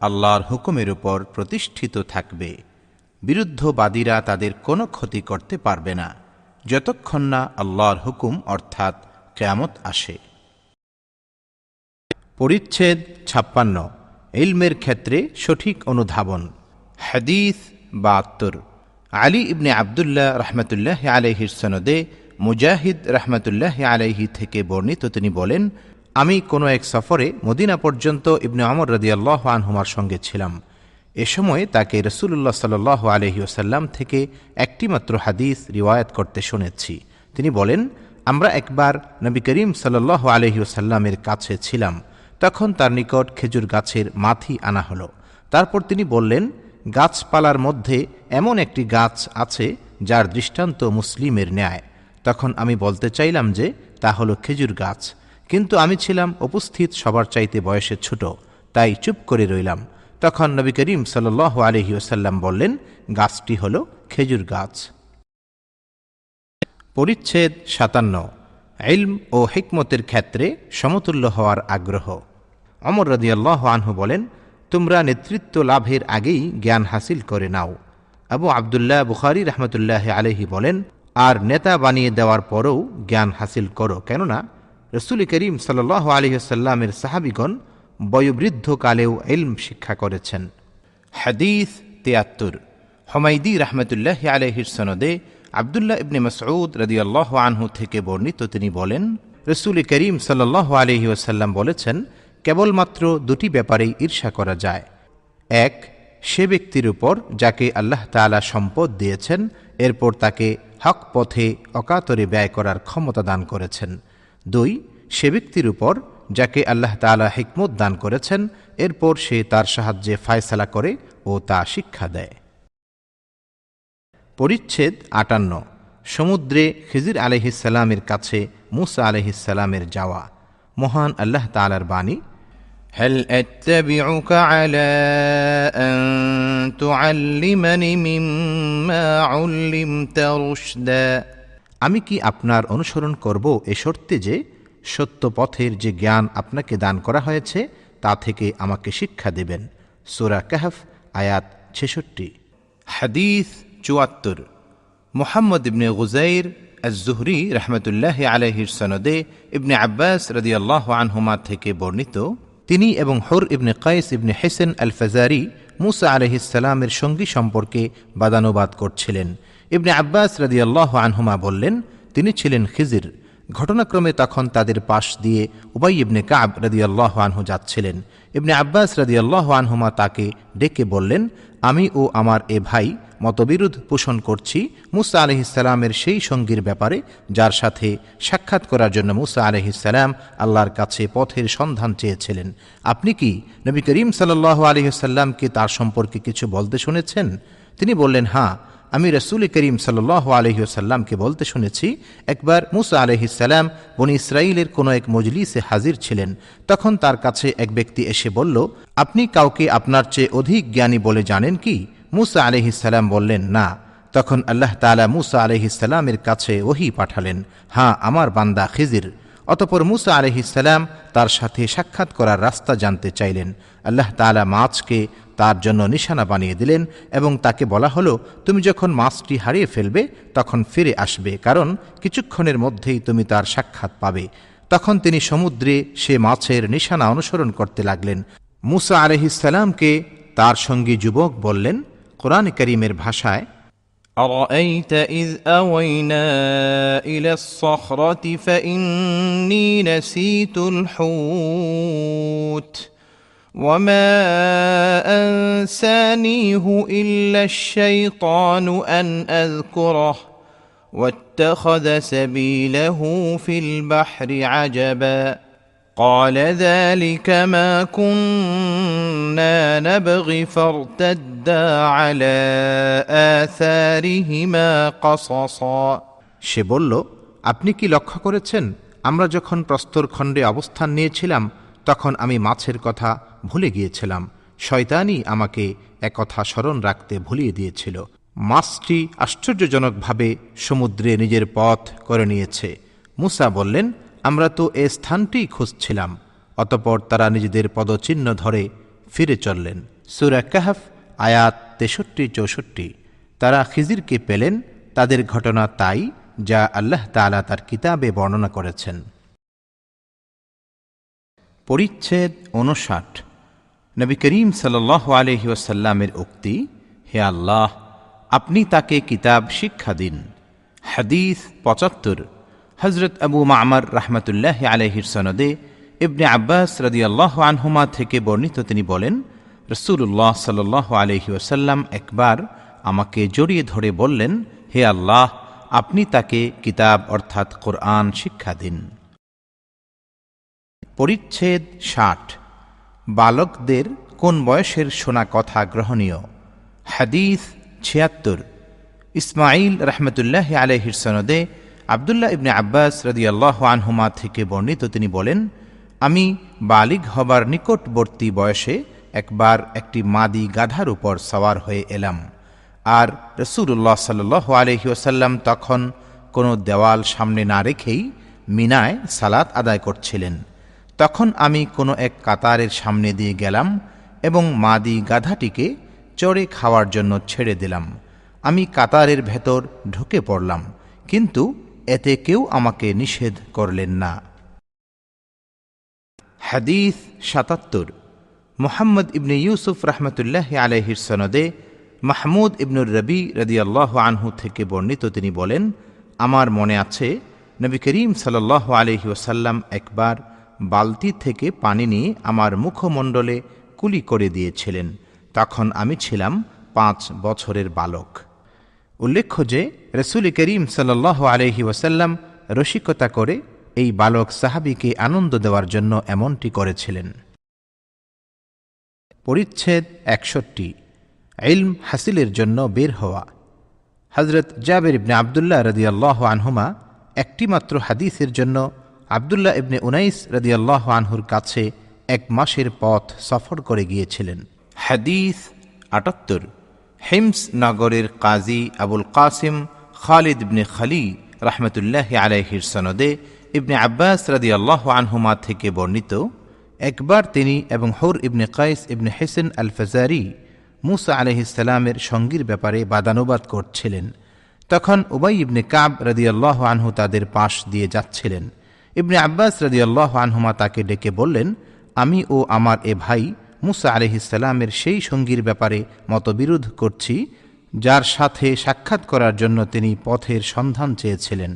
[SPEAKER 2] আল্লাহর হুকুমের উপর প্রতিষ্ঠিত থাকবে, বিরুদ্ধবাদীরা তাদের কোনো ক্ষতি করতে পারবে না যতক্ষণ না আল্লাহর হুকুম অর্থাৎ কিয়ামত আসে।
[SPEAKER 1] পরিচ্ছেদ 56। ইলমের ক্ষেত্রে সঠিক অনুধাবন।
[SPEAKER 2] হাদিস 72। আলী ইবনে আবদুল্লাহ রাহমাতুল্লাহি আলাইহির সনদে মুজাহিদ রাহমাতুল্লাহি আলাইহি থেকে বর্ণিত, তিনি বলেন, আমি কোনো এক সফরে মদিনা পর্যন্ত ইবনে ওমর রাদিয়াল্লাহু আনহুমার সঙ্গে ছিলাম। এ সময় তাকে রাসূলুল্লাহ সাল্লাল্লাহু আলাইহি ওয়াসাল্লাম থেকে একটিমাত্র হাদিস রিওয়ায়াত করতে শুনেছি। তিনি বলেন, আমরা একবার নবী করিম সাল্লাল্লাহু আলাইহি ওয়াসাল্লামের কাছে ছিলাম, তখন তার নিকট খেজুর গাছের মাথি আনা হলো। তারপর তিনি বললেন, গাছপালার মধ্যে এমন একটি গাছ আছে যার দৃষ্টান্ত মুসলিমের ন্যায়। তখন আমি বলতে চাইলাম যে তা হলো খেজুর গাছ, কিন্তু আমি ছিলাম উপস্থিত সবার চাইতে বয়সে ছোট, তাই চুপ করে রইলাম। তখন নবী করিম সাল্লাল্লাহু আলাইহি ওয়াসাল্লাম বললেন, গাছটি হলো খেজুর গাছ।
[SPEAKER 1] পরিচ্ছেদ 57। ইলম ও হিকমতের ক্ষেত্রে সমতুল্য হওয়ার আগ্রহ। ওমর রাদিয়াল্লাহু আনহু বলেন, তোমরা নেতৃত্ব লাভের আগেই জ্ঞান হাসিল করে নাও। আবু আবদুল্লাহ বুখারী রহমতুল্লাহ আলাইহি বলেন, আর নেতা বানিয়ে দেওয়ার পরেও জ্ঞান হাসিল করো, কেননা রসুল করিম সাল্লাল্লাহু আলাইহি ওয়াসাল্লামের সাহাবীগণ বয়োবৃদ্ধকালেও ইলম শিক্ষা করেছেন। হাদিস ৭৩। হুমায়দী রহমতুল্লাহ আলাইহির সনদে আবদুল্লাহ ইবনে মাসউদ রাদিয়াল্লাহু আনহু থেকে বর্ণিত, তিনি বলেন, রসুল করিম সাল্লাল্লাহু আলাইহি ওয়াসাল্লাম বলেছেন, কেবলমাত্র দুটি ব্যাপারেই ঈর্ষা করা যায়। এক, সে ব্যক্তির উপর যাকে আল্লাহ তাআলা সম্পদ দিয়েছেন, এরপর তাকে হক পথে অকাতরে ব্যয় করার ক্ষমতা দান করেছেন। দুই, সে ব্যক্তির উপর যাকে আল্লাহ তাআলা হিকমত দান করেছেন, এরপর সে তার সাহায্যে ফায়সালা করে ও তা শিক্ষা দেয়। পরিচ্ছেদ ৫৮। সমুদ্রে খিজির আলাইহিসসালামের কাছে মূসা আলাইহিসসালামের যাওয়া। মহান আল্লাহ তাআলার বাণী,
[SPEAKER 2] هل أتبعك على أن تعلمني مما علمت رشدا
[SPEAKER 1] আমি কি আপনার অনুসরণ করব এ শর্তে যে সত্য পথের যে জ্ঞান আপনাকে দান করা হয়েছে তা থেকে আমাকে শিক্ষা দেবেন। সূরা কাহফ আয়াত ৬৬।
[SPEAKER 2] হাদিস ৭৪। মুহাম্মদ ইবনে গুজাইর আজ-জুহরি রহমতুল্লাহ আলাইহির সনদে ইবনে আব্বাস রাদিয়াল্লাহু আনহুমা থেকে বর্ণিত,
[SPEAKER 1] তিনি এবং হুর ইবনে কাইস ইবনে হিসন আল ফাজারি মূসা আলাইহিসসালামের সঙ্গী সম্পর্কে বাদানুবাদ করছিলেন। ইবনে আব্বাস রাদিয়াল্লাহু আনহুমা বললেন, তিনি ছিলেন খিজির। ঘটনাক্রমে তখন তাদের পাশ দিয়ে উবাই ইবনে কাব রাদিয়াল্লাহু আনহু যাচ্ছিলেন। ইবনে আব্বাস রাদিয়াল্লাহু আনহুমা তাকে ডেকে বললেন, আমি ও আমার এ ভাই মতবিরোধ পোষণ করছি মূসা আলাইহিসসালামের সেই সঙ্গীর ব্যাপারে যার সাথে সাক্ষাৎ করার জন্য মূসা আলাইহিসসালাম আল্লাহর কাছে পথের সন্ধান চেয়েছিলেন। আপনি কি নবী করিম সাল্লাল্লাহু আলাইহি ওয়াসাল্লামকে তার সম্পর্কে কিছু বলতে শুনেছেন? তিনি বললেন, হ্যাঁ, আমি রাসূল করিম সাল্লাল্লাহু আলাইহি ওয়াসাল্লামকে বলতে শুনেছি, একবার মূসা আলাইহিসসালাম বনী ইসরাঈলের কোনো এক মজলিসে হাজির ছিলেন। তখন তার কাছে এক ব্যক্তি এসে বলল, আপনি কাউকে আপনার চেয়ে অধিক জ্ঞানী বলে জানেন কি? মূসা আলাইহিসসালাম বললেন, না। তখন আল্লাহ তাআলা মূসা আলাইহিসসালামের কাছে ওহী পাঠালেন, হ্যাঁ, আমার বান্দা খিজির। অতঃপর মূসা আলাইহিসসালাম তার সাথে সাক্ষাৎ করার রাস্তা জানতে চাইলেন। আল্লাহ তাআলা মাছকে তার জন্য নিশানা বানিয়ে দিলেন এবং তাকে বলা হলো, তুমি যখন মাছটি হারিয়ে ফেলবে তখন ফিরে আসবে, কারণ কিছুক্ষণের মধ্যেই তুমি তার সাক্ষাৎ পাবে। তখন তিনি সমুদ্রে সে মাছের নিশানা অনুসরণ করতে লাগলেন। মূসা আলাইহিসসালামকে তার সঙ্গী যুবক বললেন, কোরআন কারীমের ভাষায়,
[SPEAKER 2] أرأيت إذ أوينا إلى الصخرة فإني نسيت الحوت وما أنسانيه إلا الشيطان أن أذكره واتخذ سبيله في البحر عجبا قال ذلك ما كنا نبغي فارتدا على آثارهما قصصا
[SPEAKER 1] সে বলল, আপনি কি লক্ষ্য করেছেন, আমরা যখন প্রস্তরখণ্ডে অবস্থান নিয়েছিলাম তখন আমি মাছের কথা ভুলে গিয়েছিলাম। শয়তানই আমাকে একথা স্মরণ রাখতে ভুলিয়ে দিয়েছিল। মাছটি আশ্চর্যজনকভাবে সমুদ্রে নিজের পথ করে নিয়েছে। মূসা বললেন, আমরা তো এ স্থানটিই খুঁজছিলাম। অতঃপর তারা নিজেদের পদচিহ্ন ধরে ফিরে চললেন। সূরা কাহফ আয়াত ৬৩-৬৪। তারা খিজিরকে পেলেন। তাদের ঘটনা তাই যা আল্লাহ তাআলা তার কিতাবে বর্ণনা করেছেন।
[SPEAKER 2] পরিচ্ছেদ ৫৯। নবী করিম সাল্লাল্লাহু আলাইহি ওয়াসাল্লামের উক্তি, হে আল্লাহ, আপনি তাকে কিতাব শিক্ষা দিন। হাদিস ৭৫। হযরত আবু মা'মার রাহমাতুল্লাহ আলাইহির সনদে ইবনে আব্বাস রাদিয়াল্লাহু আনহুমা থেকে বর্ণিত, তিনি বলেন, রাসূলুল্লাহ সাল্লাল্লাহু আলাইহি ওয়াসাল্লাম একবার আমাকে জড়িয়ে ধরে বললেন, হে আল্লাহ, আপনি তাকে কিতাব অর্থাৎ কোরআন শিক্ষা দিন।
[SPEAKER 1] পরিচ্ছেদ ৬০। বালকদের কোন বয়সের শোনা কথা গ্রহণীয়? হাদিস ৭৬। ইসমাঈল রহমতুল্লাহ আলাইহির সনদে আবদুল্লাহ ইবনে আব্বাস রাদিয়াল্লাহু আনহুমা থেকে বর্ণিত, তিনি বলেন, আমি বালিগ হবার নিকটবর্তী বয়সে একবার একটি মাদি গাধার উপর সওয়ার হয়ে এলাম, আর রাসূলুল্লাহ সাল্লাল্লাহু আলাইহি ওয়াসাল্লাম তখন কোনো দেওয়াল সামনে না রেখেই মিনায় সালাত আদায় করছিলেন।
[SPEAKER 2] তখন আমি কোনো এক কাতারের সামনে দিয়ে গেলাম এবং মাদি গাধাটিকে চড়ে খাওয়ার জন্য ছেড়ে দিলাম। আমি কাতারের ভেতর ঢুকে পড়লাম, কিন্তু এতে কেউ আমাকে নিষেধ করলেন না। হাদিস ৭৭। মুহাম্মদ ইবনে ইউসুফ রহমতুল্লাহ আলাইহির সনদে মাহমুদ ইবনুর রবি রাদিয়াল্লাহু আনহু থেকে বর্ণিত, তিনি বলেন, আমার মনে আছে নবী করিম সাল্লাল্লাহু আলাইহি ওয়াসাল্লাম একবার বালতি থেকে পানি নিয়ে আমার মুখমণ্ডলে কুলি করে দিয়েছিলেন। তখন আমি ছিলাম ৫ বছরের বালক। উল্লেখ্য যে রাসূল করিম সাল্লাল্লাহু আলাইহি ওয়াসাল্লাম রসিকতা করে এই বালক সাহাবীকে আনন্দ দেওয়ার জন্য এমনটি করেছিলেন। পরিচ্ছেদ ৬১। ইলম হাসিলের জন্য বের হওয়া। হযরত জাবের ইবনে আবদুল্লাহ রাদিয়াল্লাহু আনহুমা একটিমাত্র হাদিসের জন্য আবদুল্লাহ ইবনে উনাইস রাদিয়াল্লাহু আনহুর কাছে ১ মাসের পথ সফর করে গিয়েছিলেন। হাদিস ৭৮। হিমস নগরের কাজী আবুল কাসিম খালিদ ইবনে খলি রহমতুল্লাহি আলাইহির সনদে ইবনে আব্বাস রাদিয়াল্লাহু আনহুমা থেকে বর্ণিত, একবার তিনি এবং হুর ইবনে কাইস ইবনে হিসন আল ফাজারি মুসা আলাইহিস সালামের সঙ্গীর ব্যাপারে বাদানুবাদ করছিলেন। তখন উবাই ইবনে কাব রাদিয়াল্লাহু আনহু তাদের পাশ দিয়ে যাচ্ছিলেন। ইবনে আব্বাস রাদিয়াল্লাহু আনহুমা তাকে ডেকে বললেন, আমি ও আমার এ ভাই মুসা আলাইহিস সালামের সেই সঙ্গীর ব্যাপারে মতবিরোধ করছি যার সাথে সাক্ষাৎ করার জন্য তিনি পথের সন্ধান চেয়েছিলেন।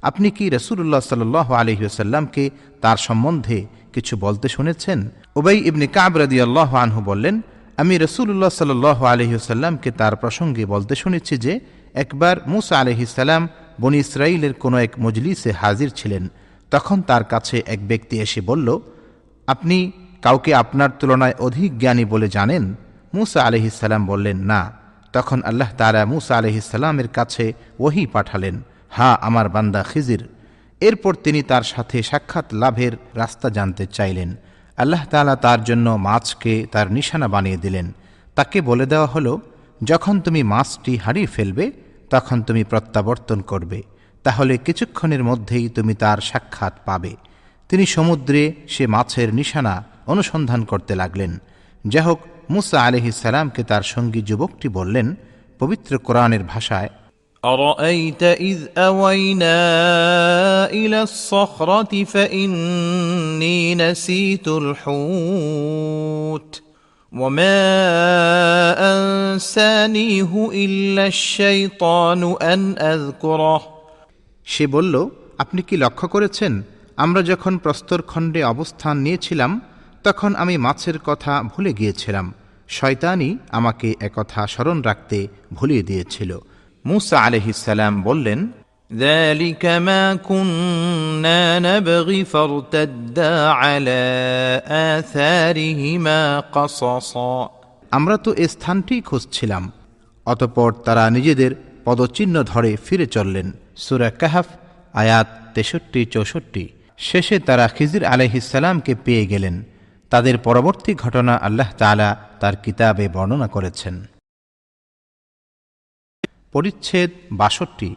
[SPEAKER 2] আপনি কি রাসূলুল্লাহ সাল্লাল্লাহু আলাইহি ওয়াসাল্লামকে তার সম্বন্ধে কিছু বলতে শুনেছেন? উবাই ইবনে কাব রাদিয়াল্লাহু আনহু বললেন, আমি রাসূলুল্লাহ সাল্লাল্লাহু আলাইহি ওয়াসাল্লামকে তার প্রসঙ্গে বলতে শুনেছি যে একবার মুসা আলাইহিস সালাম বনী ইসরাঈলের কোনো এক মজলিসে হাজির ছিলেন। তখন তার কাছে এক ব্যক্তি এসে বলল, আপনি কাউকে আপনার তুলনায় অধিক জ্ঞানী বলে জানেন? মুসা আলাইহিস সালাম বললেন, না। তখন আল্লাহ তাআলা মুসা আলাইহিস সালামের কাছে ওহী পাঠালেন, হ্যাঁ, আমার বান্দা খিজির। এরপর তিনি তার সাথে সাক্ষাৎ লাভের রাস্তা জানতে চাইলেন। আল্লাহ তাআলা তার জন্য মাছকে তার নিশানা বানিয়ে দিলেন। তাকে বলে দেওয়া হলো, যখন তুমি মাছটি হারিয়ে ফেলবে তখন তুমি প্রত্যাবর্তন করবে, তাহলে কিছুক্ষণের মধ্যেই তুমি তার সাক্ষাৎ পাবে। তিনি সমুদ্রে সে মাছের নিশানা অনুসন্ধান করতে লাগলেন। যাই হোক, মুসা আলাইহিস সালামকে তার সঙ্গী যুবকটি বললেন, পবিত্র কোরআনের ভাষায়,
[SPEAKER 3] أرأيت إذ أوينا إلى الصخرة فإني نسيت الحوت وما أنسانيه إلا الشيطان أن أذكره।
[SPEAKER 2] সে বলল, আপনি কি লক্ষ্য করেছেন, আমরা যখন প্রস্তরখণ্ডে অবস্থান নিয়েছিলাম তখন আমি মাছের কথা ভুলে গিয়েছিলাম। শয়তানই আমাকে একথা স্মরণ রাখতে ভুলিয়ে দিয়েছিল। মুসা আলাইহিস সালাম বললেন,
[SPEAKER 3] ذلك ما كنا نبغي فارتدا على آثارهما قصصا।
[SPEAKER 2] আমরা তো এ স্থানটি খুঁজছিলাম। অতঃপর তারা নিজেদের পদচিহ্ন ধরে ফিরে চললেন। সূরা কাহফ আয়াত 63-64। শেষে তারা খিজির আলাইহিস সালামকে পেয়ে গেলেন। তাদের পরবর্তী ঘটনা আল্লাহ তাআলা তার কিতাবে বর্ণনা করেছেন। পরিচ্ছেদ ৬২।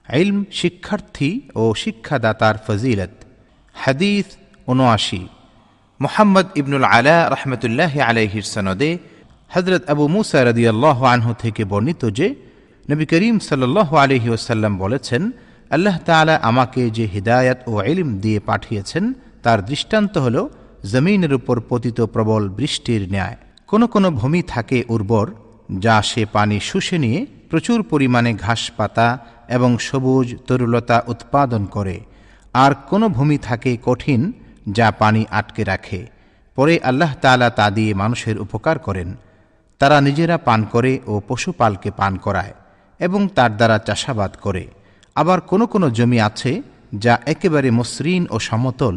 [SPEAKER 2] ইলম শিক্ষার্থী ও শিক্ষাদাতার ফজিলত। হাদিস ৭৯। মুহাম্মদ ইবনুল আলা রহমতুল্লাহ আলাইহির সনদে হযরত আবু মুসা রাদিয়াল্লাহু আনহু থেকে বর্ণিত যে নবী করিম সাল্লাল্লাহু আলাইহি ওয়াসাল্লাম বলেছেন, আল্লাহ তাআলা আমাকে যে হিদায়াত ও ইলম দিয়ে পাঠিয়েছেন তার দৃষ্টান্ত হল জমিনের উপর পতিত প্রবল বৃষ্টির ন্যায়। কোনো কোনো ভূমি থাকে উর্বর, যা সে পানি শুষে নিয়ে প্রচুর পরিমাণে ঘাস পাতা এবং সবুজ তরুলতা উৎপাদন করে, আর কোনো ভূমি থাকে কঠিন, যা পানি আটকে রাখে। পরে আল্লাহ তাআলা তা দিয়ে মানুষের উপকার করেন। তারা নিজেরা পান করে ও পশুপালকে পান করায় এবং তার দ্বারা চাষাবাদ করে। আবার কোনো কোনো জমি আছে যা একেবারে মসৃণ ও সমতল,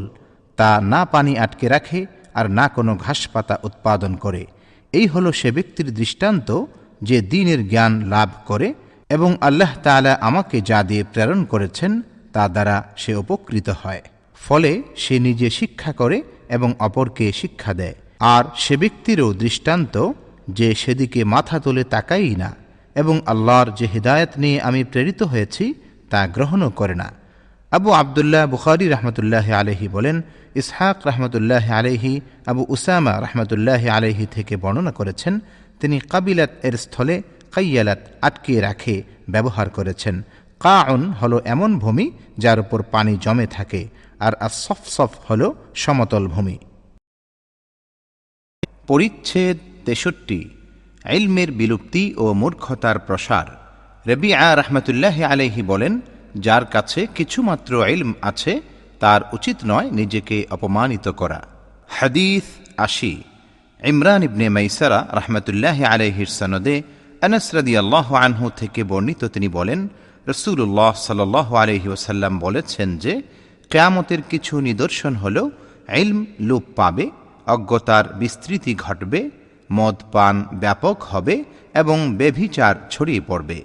[SPEAKER 2] তা না পানি আটকে রাখে আর না কোনো ঘাস পাতা উৎপাদন করে। এই হলো সে ব্যক্তির দৃষ্টান্ত যে দ্বীনের জ্ঞান লাভ করে এবং আল্লাহ তাআলা আমাকে যা দিয়ে প্রেরণ করেছেন তা দ্বারা সে উপকৃত হয়। ফলে সে নিজে শিক্ষা করে এবং অপরকে শিক্ষা দেয়। আর সে ব্যক্তিরও দৃষ্টান্ত যে সেদিকে মাথা তুলে তাকাই না এবং আল্লাহর যে হিদায়াত নিয়ে আমি প্রেরিত হয়েছি তা গ্রহণও করে না। আবু আবদুল্লাহ বুখারী রহমতুল্লাহ আলাইহি বলেন, ইসহাক রহমতুল্লাহ আলাইহি আবু উসামা রহমতুল্লাহ আলাইহি থেকে বর্ণনা করেছেন, তিনি কাবিলাত এর স্থলে কাইয়ালাত আটকিয়ে রাখে ব্যবহার করেছেন। কাউন হল এমন ভূমি যার উপর পানি জমে থাকে, আর আসফসফ হল সমতল ভূমি।
[SPEAKER 1] পরিচ্ছেদ 63 ইলমের বিলুপ্তি ও মূর্খতার প্রসার। রবিআ রহমতুল্লাহ আলাইহি বলেন, যার কাছে কিছুমাত্র ইলম আছে তার উচিত নয় নিজেকে অপমানিত করা। হাদিস 80 ইমরান ইবনে মাইসারা রহমতুল্লাহ আলাইহির সনদে আনাস রাদিয়াল্লাহু আনহু থেকে বর্ণিত, তিনি বলেন, রাসূলুল্লাহ সাল্লাল্লাহু আলাইহি ওয়াসাল্লাম বলেছেন যে, কিয়ামতের কিছু নিদর্শন হল ইলম লোপ পাবে, অজ্ঞতার বিস্তৃতি ঘটবে, মদ পান ব্যাপক হবে এবং ব্যভিচার ছড়িয়ে পড়বে।